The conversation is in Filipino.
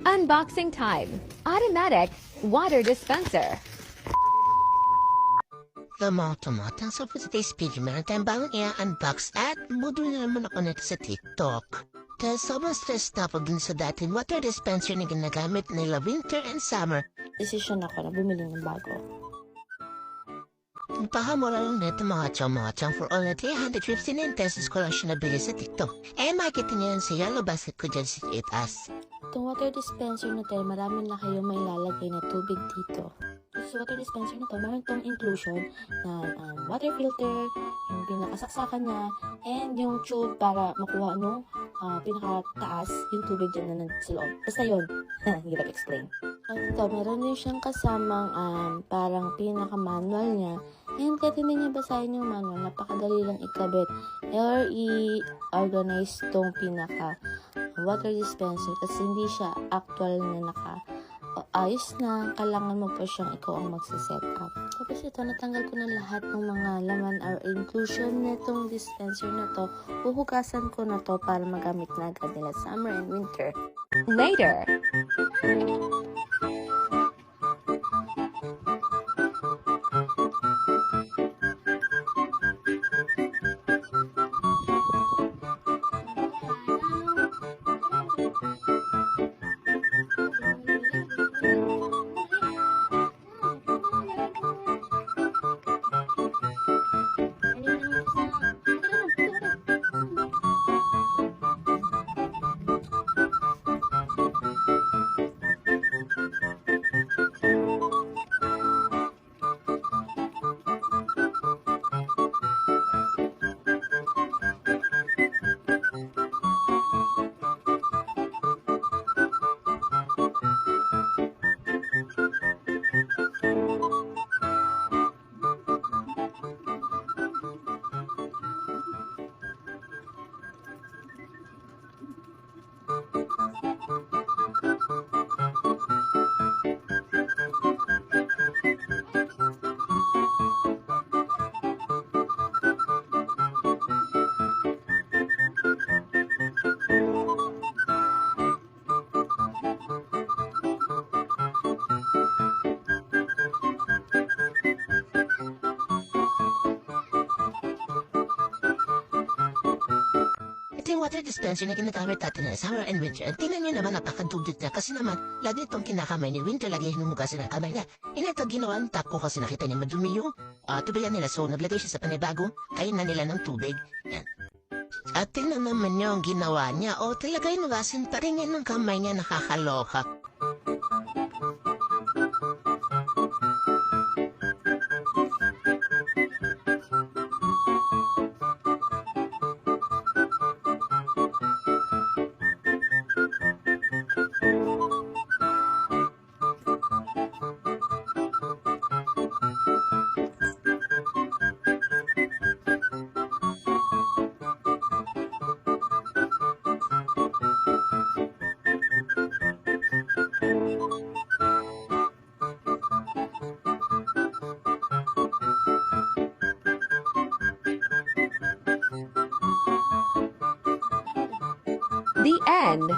Unboxing time. Automatic water dispenser. Tumatang so for today's video, meron tayong bagong i-unbox at mood na naman ako nito sa TikTok. Dahil sobrang stressed na ako dun sa dating water dispenser na ginagamit nila winter and summer. Decision ako na bumili ng bago. Pahamura lang nito mga chong for only 359 pesos ko lang siya nabili sa TikTok. Makikita niyo yan sa yellow basket ko dyan sa itaas. Itong water dispenser na to, marami na kayong may lalagay na tubig dito. Sa water dispenser na to, meron itong inclusion na water filter, yung pinakasaksakan niya, and yung tube para makuha pinakataas yung tubig dyan na sa loob. Basta yun. Hindi ko explain. At ito, meron din siyang kasamang parang pinaka-manual niya. And kahit hindi niya basahin yung manual, napakadali lang ikabit or i-organize tong pinaka-water dispenser kasi hindi siya actual na ayos na, kailangan mo pa siyang ikaw ang magsiset up. Tapos ito, natanggal ko na lahat ng mga laman or inclusion nitong dispenser na to. Huhugasan ko na to para magamit na agad nila summer and winter. Later. Ito yung water dispenser na ginagamit natin na summer and winter. At tingnan nyo naman, napakadugdit na kasi naman, lagi itong kinakamay ni winter, lagi hinumugasin ang kamay niya. Ito ginawa ang tap ko kasi nakita niya madumi yung tubigan nila. So naglagay siya sa panibagong kain na nila ng tubig. Yan. At tingnan naman niyo ang ginawa niya. Talaga hinugasin pa rin yan ng kamay niya, nakakaloka. The end.